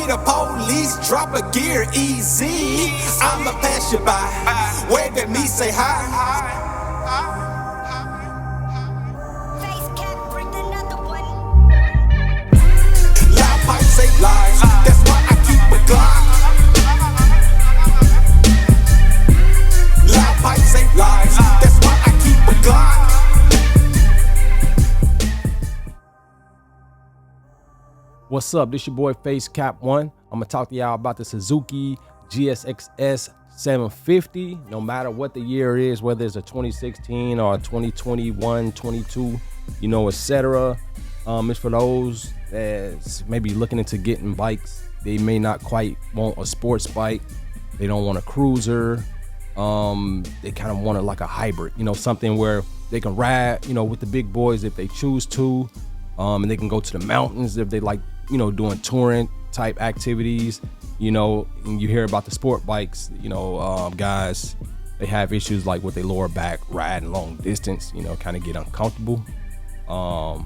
see the police, drop a gear easy. I'ma pass you by, wave at me, say hi. Loud pipes say lies, that's why I keep a Glock. Loud pipes say lies, that's why I keep a Glock. What's up? This your boy Face Cap 1. I'm gonna talk to y'all about the Suzuki GSX-S 750. No matter what the year is, whether it's a 2016 or a 2021, 22, etc. It's for those that's maybe looking into getting bikes. They may not quite want a sports bike. They don't want a cruiser. They kind of want it like a hybrid, something where they can ride, with the big boys if they choose to. And they can go to the mountains if they like, doing touring type activities, and you hear about the sport bikes, guys, they have issues like with their lower back riding long distance, kind of get uncomfortable. So,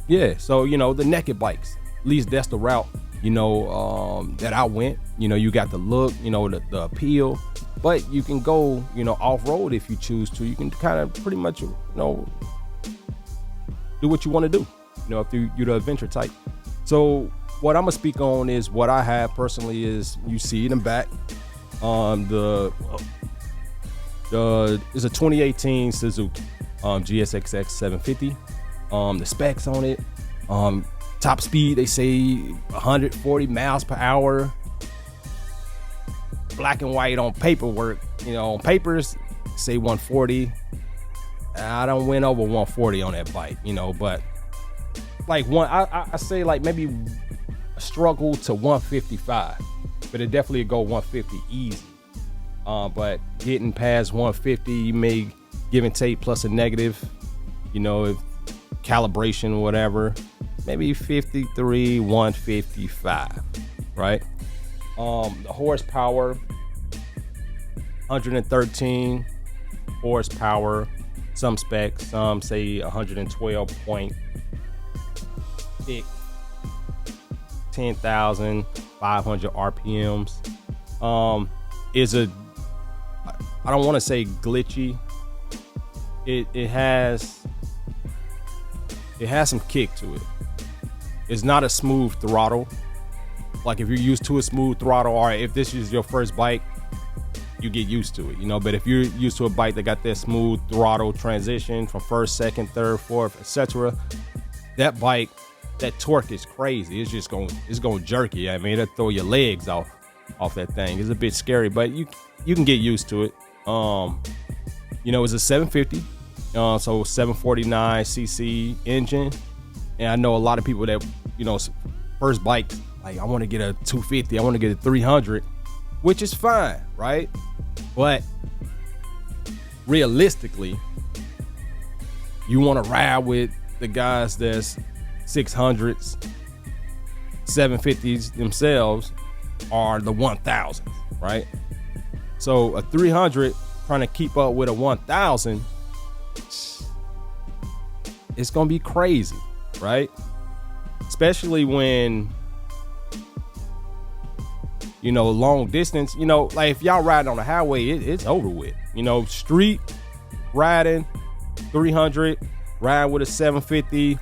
the naked bikes, at least that's the route, that I went. You got the look, the appeal, but you can go, off-road if you choose to. You can kind of pretty much, do what you want to do, if you're the adventure type. So what I'm gonna speak on is what I have personally is, you see it in back. The is a 2018 Suzuki GSX-S 750. The specs on it, top speed, they say 140 miles per hour. Black and white on paperwork, on papers say 140. I don't went over 140 on that bike, but like I say like maybe a struggle to 155, but it definitely go 150 easy. But getting past 150, you may give and take plus a negative, if calibration, whatever, maybe 53, 155, right? The horsepower, 113 horsepower. Some specs, some say 112.6, 10,500 RPMs. I don't want to say glitchy. It has some kick to it. It's not a smooth throttle. Like if you're used to a smooth throttle, or if this is your first bike, you get used to it, but if you're used to a bike that got that smooth throttle transition from first, second, third, fourth, etc., that bike, that torque is crazy. It's gonna jerk you. I mean, it'll throw your legs off that thing. It's a bit scary, but you can get used to it. It's a 750, so 749 cc engine, and I know a lot of people that first bike, like, I want to get a 250, I want to get a 300, which is fine, right? But realistically, you want to ride with the guys that's 600s, 750s themselves, are the 1000s, right? So a 300 trying to keep up with a 1000, it's gonna be crazy, right? Especially when long distance, like if y'all riding on the highway, it's over with. Street riding, 300, ride with a 750,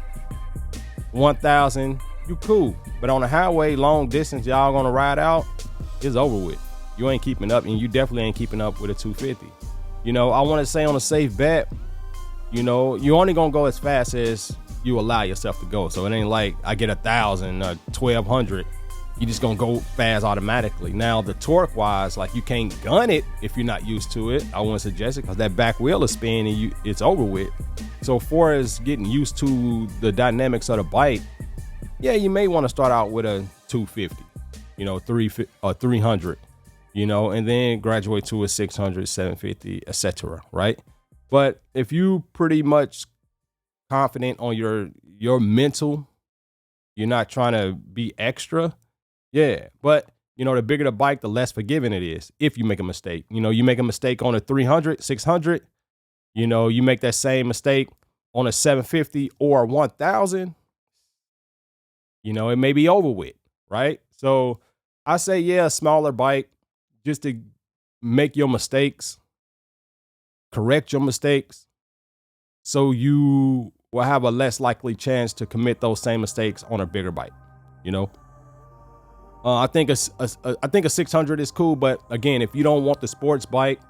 1000, you cool. But on the highway, long distance, y'all gonna ride out, it's over with. You ain't keeping up, and you definitely ain't keeping up with a 250. I want to say on a safe bet, you only gonna go as fast as you allow yourself to go. So it ain't like I get 1,000, 1,200. You just gonna go fast automatically. Now the torque wise, like, you can't gun it if you're not used to it. I wouldn't suggest it, because that back wheel is spinning and it's over with. So far as getting used to the dynamics of the bike, yeah, you may want to start out with a 250, 300, and then graduate to a 600, 750, etc. Right? But if you pretty much confident on your mental, you're not trying to be extra. Yeah, but the bigger the bike, the less forgiving it is if you make a mistake. You make a mistake on a 300, 600, you make that same mistake on a 750 or 1000, it may be over with, right? So I say, yeah, a smaller bike just to make your mistakes, correct your mistakes, so you will have a less likely chance to commit those same mistakes on a bigger bike. You know, I think a 600 is cool, but again, if you don't want the sports bike,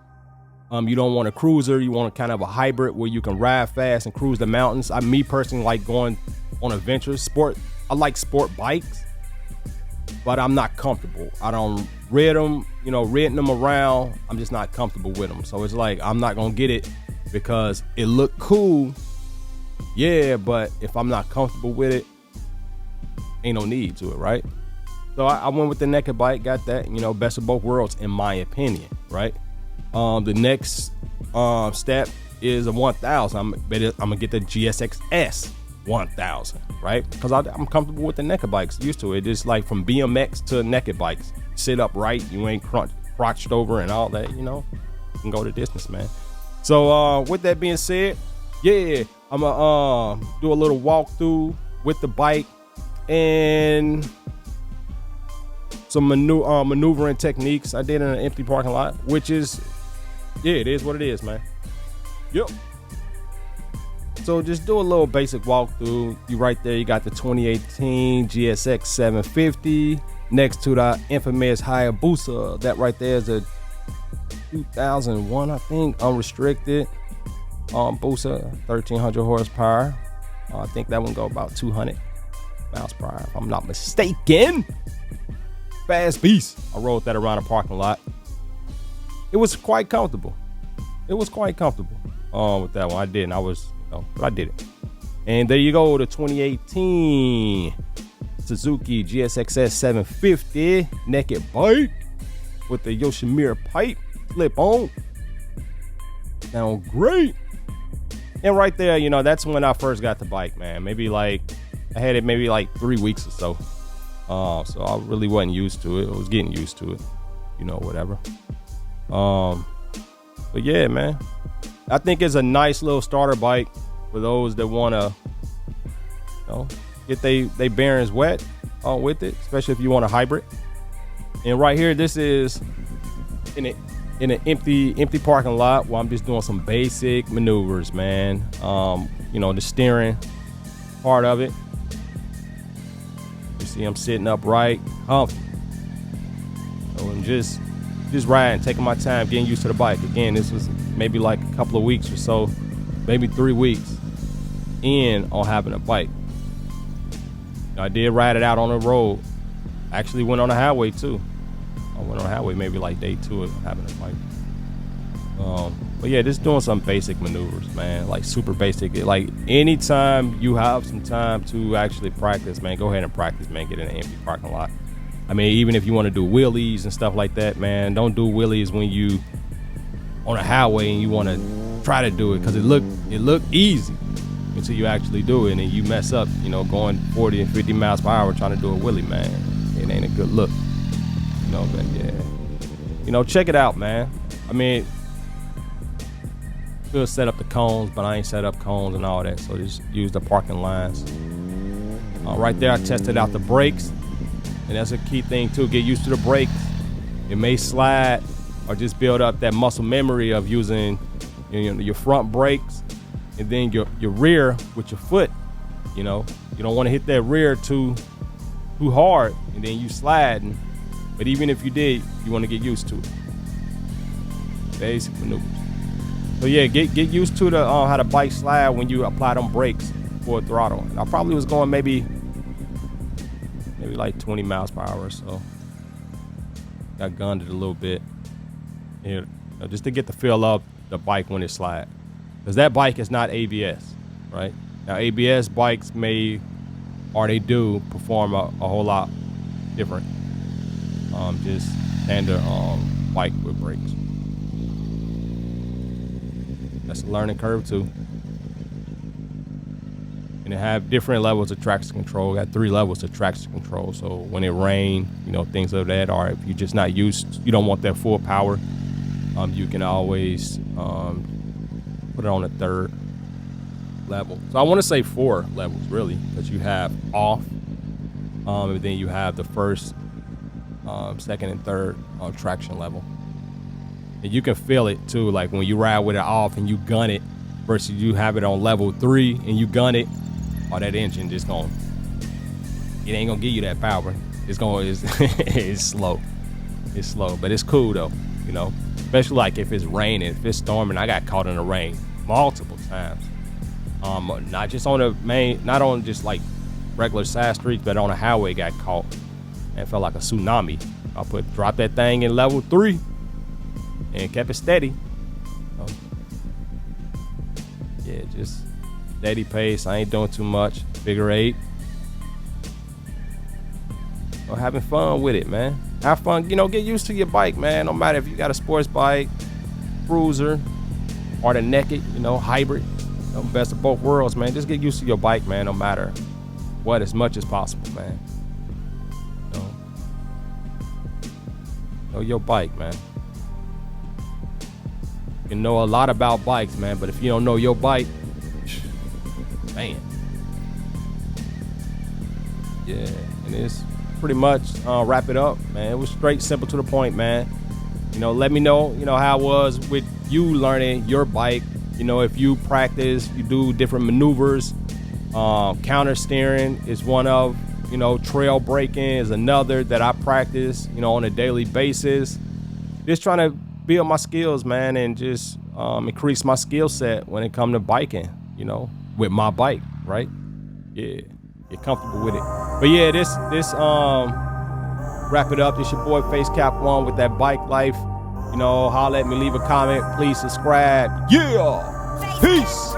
you don't want a cruiser, you want a kind of a hybrid where you can ride fast and cruise the mountains. Me personally like going on adventures. I like sport bikes, but I'm not comfortable. I don't rid them, ridding them around. I'm just not comfortable with them. So it's like, I'm not going to get it because it looked cool. Yeah, but if I'm not comfortable with it, ain't no need to it, right? So I went with the naked bike, got that, best of both worlds in my opinion, right? The next step is a 1000. I'm gonna get the GSX-S 1000, right? Because I'm comfortable with the naked bikes, used to it. It's like from BMX to naked bikes. Sit upright, you ain't crouched over and all that, you can go the distance, man. So with that being said, yeah, I'm gonna do a little walkthrough with the bike and some maneuvering techniques I did in an empty parking lot, which is, yeah, it is what it is, man. Yep. So just do a little basic walkthrough. You right there, you got the 2018 GSX 750 next to the infamous Hayabusa. That right there is a 2001, I think, unrestricted Busa, 1300 horsepower. I think that one go about 200 miles per hour, if I'm not mistaken. Fast beast. I rode that around a parking lot. It was quite comfortable. With that one. I didn't. But I did it. And there you go, the 2018 Suzuki GSX-S 750 naked bike with the Yoshimura pipe flip on. Sound great. And right there, that's when I first got the bike, man. I had it maybe like 3 weeks or so. So I really wasn't used to it. I was getting used to it, whatever. But yeah, man, I think it's a nice little starter bike for those that want to, get they bearings wet with it, especially if you want a hybrid. And right here, this is in an empty parking lot where I'm just doing some basic maneuvers, man. The steering part of it. You see, I'm sitting upright, comfy. So I'm just riding, taking my time, getting used to the bike. Again, this was maybe like a couple of weeks or so, maybe 3 weeks in on having a bike. I did ride it out on the road. Actually went on the highway too. I went on the highway maybe like day 2 of having a bike. But yeah, just doing some basic maneuvers, man, like super basic. Like anytime you have some time to actually practice, man, go ahead and practice, man. Get in an empty parking lot. I mean, even if you want to do wheelies and stuff like that, man, don't do wheelies when you on a highway and you want to try to do it, because it look easy until you actually do it, and then you mess up, going 40 and 50 miles per hour trying to do a wheelie, man. It ain't a good look, but yeah, check it out, man. I mean, could set up the cones, but I ain't set up cones and all that, so just use the parking lines. Right there, I tested out the brakes, and that's a key thing too. Get used to the brakes. It may slide or just build up that muscle memory of using your front brakes and then your rear with your foot. You don't want to hit that rear too hard and then you sliding. But even if you did, you want to get used to it. Basic maneuvers. So yeah, get used to the how the bike slide when you apply them brakes for throttle. And I probably was going maybe like 20 miles per hour or so. Got gunned it a little bit. Yeah, just to get the feel of the bike when it slides. Because that bike is not ABS, right? Now ABS bikes they do perform a whole lot different. Just standard bike with brakes. That's a learning curve too. And they have different levels of traction control. Got 3 levels of traction control. So when it rains, things of that, or if you're just not used, you don't want that full power, you can always put it on a 3rd level. So I want to say 4 levels really, because you have off, and then you have the first second and third traction level. And you can feel it too, like when you ride with it off and you gun it versus you have it on level 3 and you gun it, or that engine just gonna, it ain't gonna give you that power. It's slow. It's slow, but it's cool though, you know, especially like if it's raining, if it's storming. I got caught in the rain multiple times. Not just on the main, not on just like regular side streets, but on the highway got caught and felt like a tsunami. I dropped that thing in level 3 and kept it steady. Yeah, just steady pace. I ain't doing too much. Figure 8. So having fun with it, man. Have fun, you know, get used to your bike, man. No matter if you got a sports bike, cruiser, or the naked, you know, hybrid. You know, best of both worlds, man. Just get used to your bike, man, no matter what, as much as possible, man. Know your bike, man. You can know a lot about bikes, man, but if you don't know your bike, man. Yeah, and it's pretty much wrap it up, man. It was straight, simple, to the point, man. You know, let me know, you know, how it was with you learning your bike. You know, if you practice, you do different maneuvers. Counter steering is one of, you know, trail braking is another that I practice, you know, on a daily basis. Just trying to build my skills, man, and just increase my skill set when it comes to biking, you know, with my bike, right? Yeah, get comfortable with it. But yeah, this wrap it up. This your boy Face Cap 1 with that bike life. You know, holla at me, leave a comment, please subscribe. Yeah, peace.